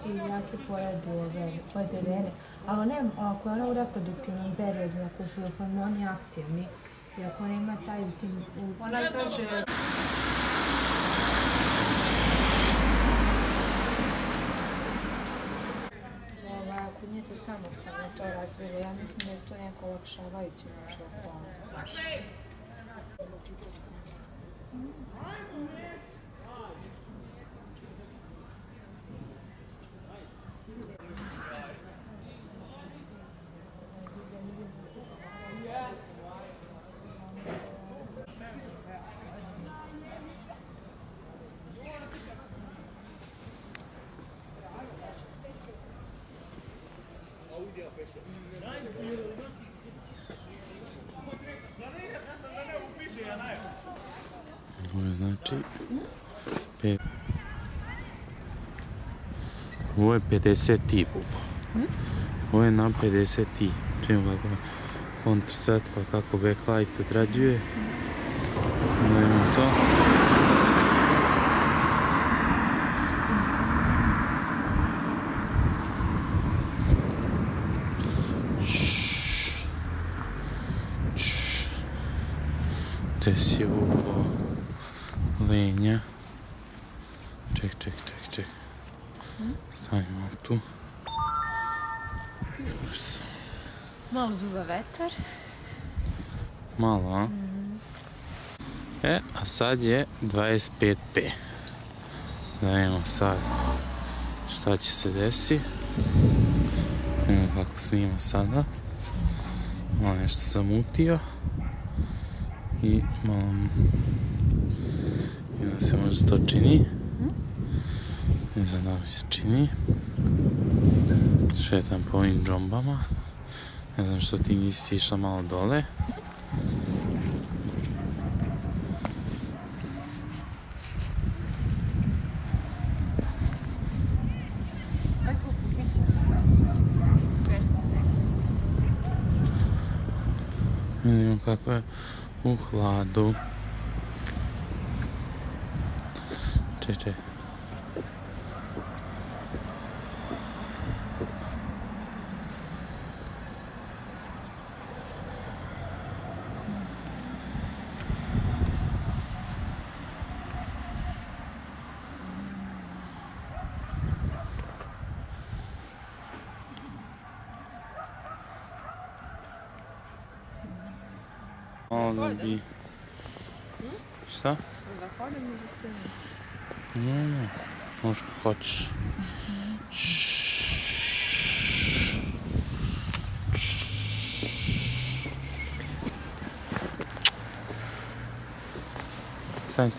ti jaki pojedu ove devene, ali ne, ako je ona u reproduktivnom periodu, ako su hormoni aktivni, i ako ona ima taj ona kaže... Ako nije se samostalno to razvilo, ja mislim da je to neko olakšavajući možda fond. Znači, ovo je 50i bubo. Ovo je na 50i. Čujemo kako kontrasvetlo, kako backlight odrađuje. Gledamo to. Desi ovo lenja. Ček. Stavimo tu. Malo duva vetar. Malo, a? A sad je 25p. Da vidimo sad šta će se desi. Vidimo kako snima sada. Malo nešto zamutio. I malo... I da se možda to čini. Ne znam da mi se čini. Šetam po ovim džombama. Ne znam što ti nisi išla malo dole. Vidimo kako je u hladu. Čekaj. Malo da bi... Šta? Da hodam ili stojim? Ne, možeš kako hoćeš. Stani.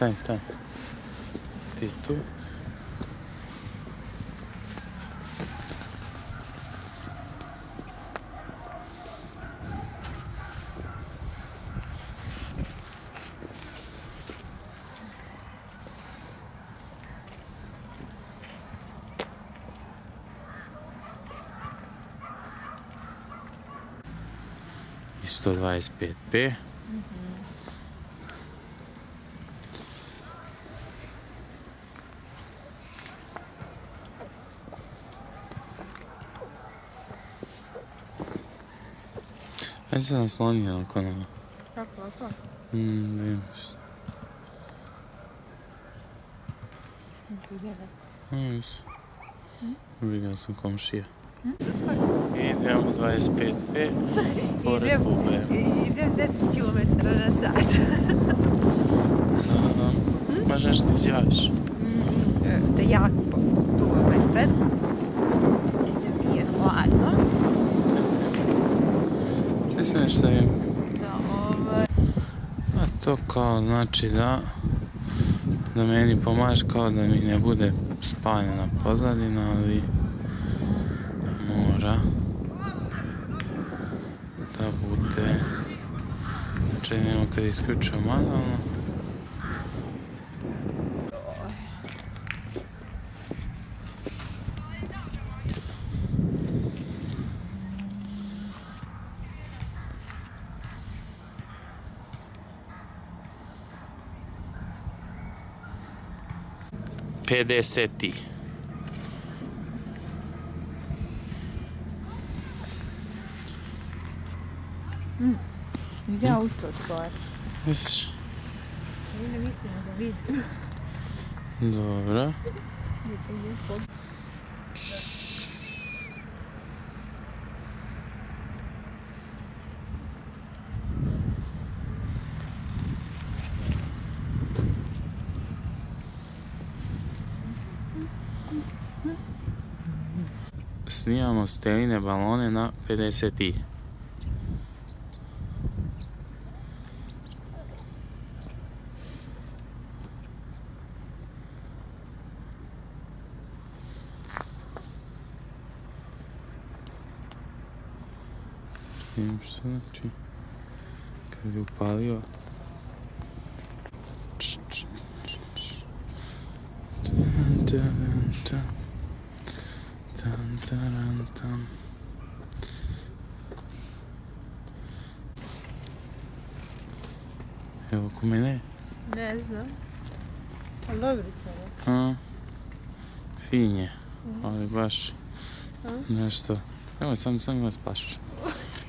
Ti tu. I 125p. Ajde se nasloni oko nama. Kako, ovako? Da imaš. Nisu. Vidio sam komšija. Idemo 25p pored Bube. Idem 10 km na sat. Možeš nešto ti izjaviš? Da jako duva vetar. I da mi je hladno. Ne se nešto im. A to kao znači da meni pomaže kao da mi ne bude spaljena pozadina, ali mora da bude, znači nema kad isključujem manualno. Pedeseti. Ide auto otvori. Misliš? Ne mislim da vidi. Dobro. Snimamo Steline balone na 50i. Vidim što znači kad je upalio. Evo ko mene. Ne znam. Ali dobro se. Fin je, ali baš nešto. Evo sam ga spašaš.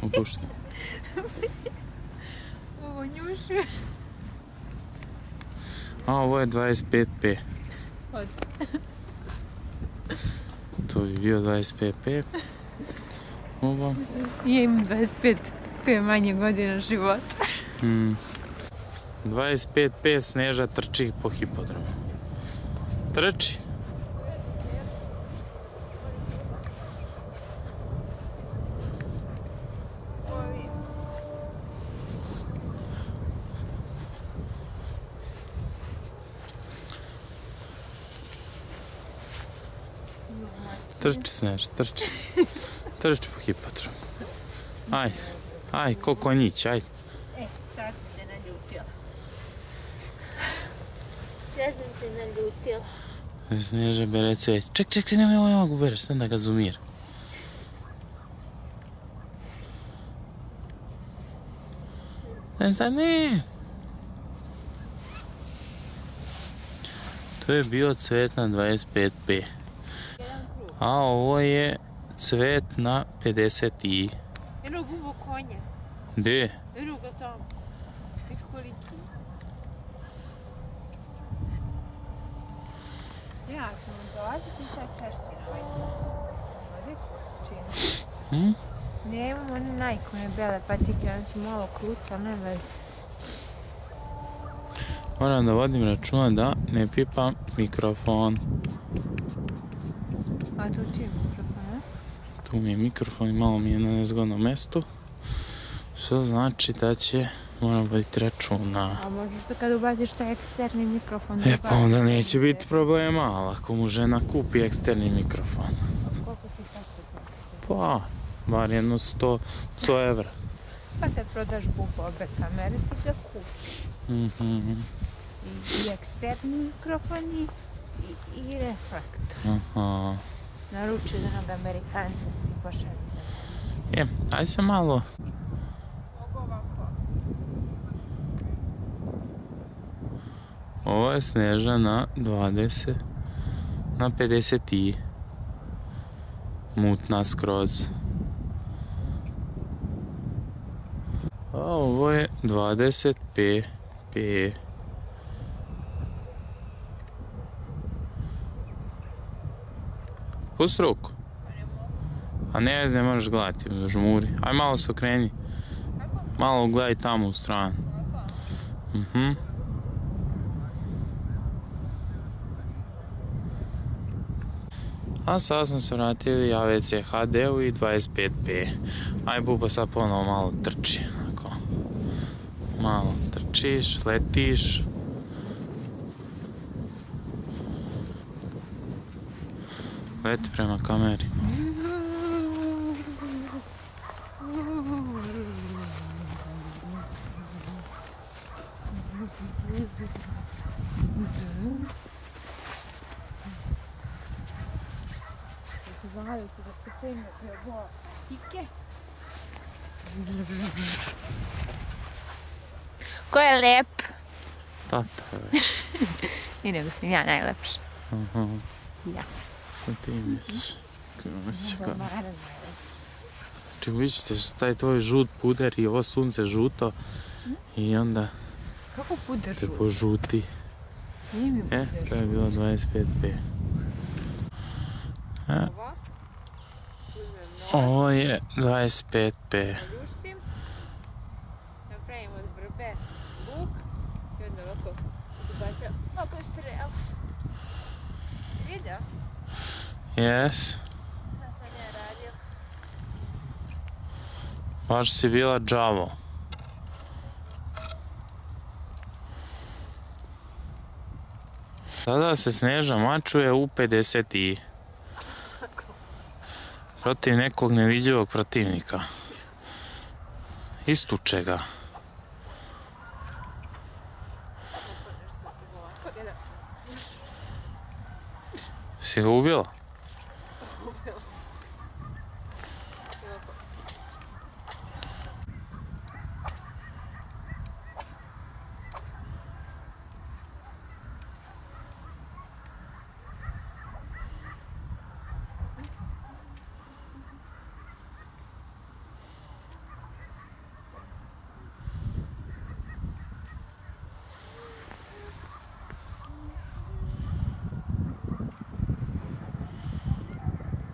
Opušta. Ovo njušuje. A ovo je 25p. Od. To bi bio 25p. Ovo. Ja imam 25p manje godina života. 25p Sneža trči po hipodromu. Trči. Trči Sneža, trči. Trči po hipodromu. Aj, ko konjić, aj. Sad sam se naljutila. Sneža bere cvijeće. Ček, nemoj mogu bereš, sam da ga zoomira. Ne. To je bio cvet na 25p. A ovo je cvet na 50i. Eno gubo konja. Gdje? Eno ga tamo. Već koliki. Ja ću vam dolaziti i sad češći na ovaj. Čini. Ne imam one najkone bele patike, one su malo krute, ali ne veze. Moram da vodim računa da ne pipam mikrofon. A tu ti je mikrofon, a? Tu mi je mikrofon i malo mi je na nezgodnom mestu. Što znači da će moram voditi računa. A možeš da kada ubaciš taj eksterni mikrofon... Pa onda neće biti problema, ali ako mu žena kupi eksterni mikrofon. Koliko ti tako? Pa, bar jedno 100 evra. Pa te prodaš obe kamere, ti ga kupiš. I eksterni mikrofon i reflektor. Naruči za onog Amerikanca ti pošalje. Aj se malo. Mogu ovako. Ovo je Sneža na 50i. Mutna skroz. A ovo je 20p. Pusti ruku. A ne možeš gledati, žmuri. Aj malo se okreni. Malo gledaj tamo u stranu. A sad smo se vratili AVC HD-u i 25p. Aj Buba sad ponovo malo trči. Malo trčiš, letiš. Leti prema kameri. Ko je lep? Tata je. I nego sam ja najlepša. Ja. Što ti misliš? Znači, vidite se taj tvoj žut puder i ovo sunce žuto i onda Kako puder te žut? požuti. Nije mi puder žut. To je bilo 25p. Ovo je 25p. Ljuštim, napravim od vrbe luk i onda ovako ubacam oko strelu. Vidio? Yes. Šta sam ja radio? Baš si bila džavo. Sada se Sneža mačuje u 50 i protiv nekog nevidljivog protivnika. Istuče ga. Si ga ubila?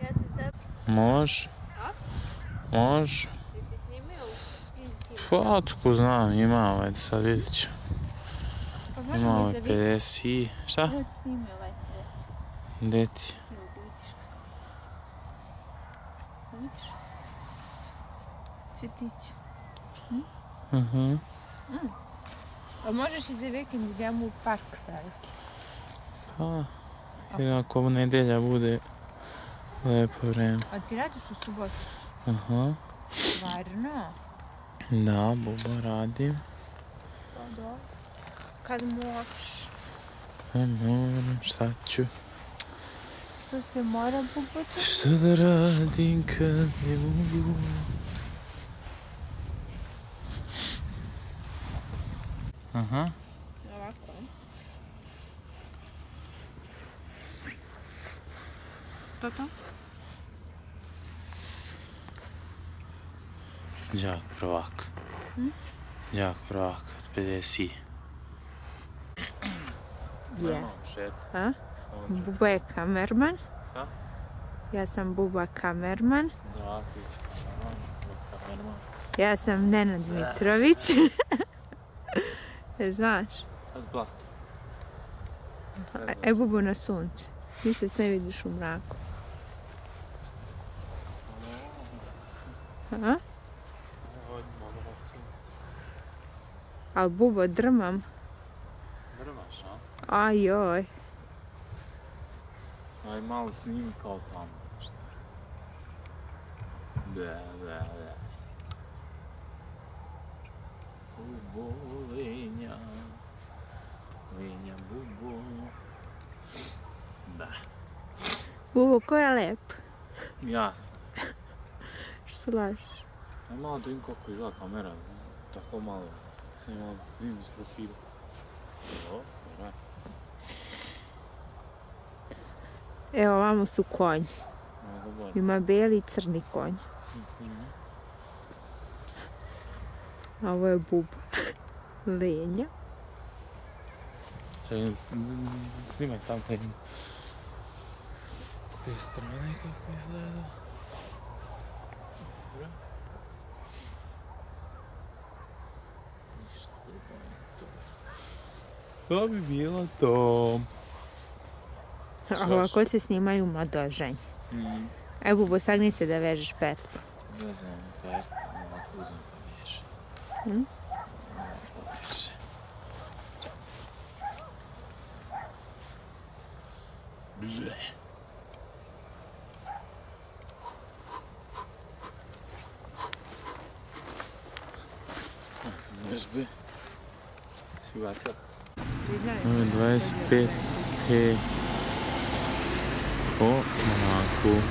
Ja sam sad... Može. Može. Jesi snimio u cilj? Pa otko znam, ima ovaj, sad vidjet ću. Pa Ima možemo ovaj da vidimo. 50 i... Šta? Sad snimio ovaj cvet. Gdje ti? Evo ga vidiš. Vidiš? Cvjetić. Mhm. A možeš i za vikend idemo u park veliki. Pa, ili ako nedjelja bude lijepo vreme. A ti radiš u subotu? Aha. Stvarno? Da, Buba radim. Pa dobro. Kad možeš? Pa moram, šta ću? To se mora bubati. Šta da radim kad ne mogu? Aha. Ovako. To? Đak prvak. Đak prvak od 50. Je. A? Buba je kamerman. A? Ja sam Buba kamerman. Da, kamerman. Ja sam Nenad Mitrović. Znaš? Zblat. Aj Bubo na sunce. Ti se ne vidiš u mraku. A? Al Bubo drmam. Drmaš, a? Ajoj. Aj malo snimi kao tamo nešto. Da. Bubo, lenja. Lenja, bubo. Da. Bubo, ko je lep? Ja sam. Što lažeš? Aj malo da vidim kako izgleda kamera. Tako malo. Sam malo vidim iz profila. Dobro. Evo, ovamo su konji. Ima bijeli i crni konj. A ovo je Buba. Lenja. Čekaj, snimaj tam taj... S te strane kako izgleda. Dobro. Ništa drugo nije to. To bi bilo to. A ovako se snimaju mladoženje. Evo, Bubo, sagni se da vežeš petlu. Vezam pertu, ovako uzmem pa miješam. Više. Ble. Vežbe. Si ugasila? Ovo je 25p po Monaku.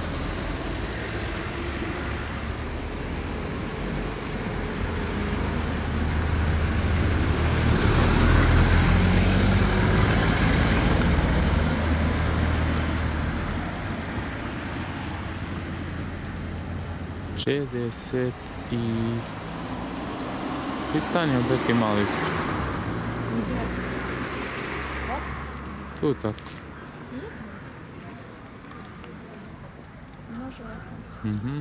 50 i... I stani opet malo ispred. Tu tako. Može ovako. Mhm.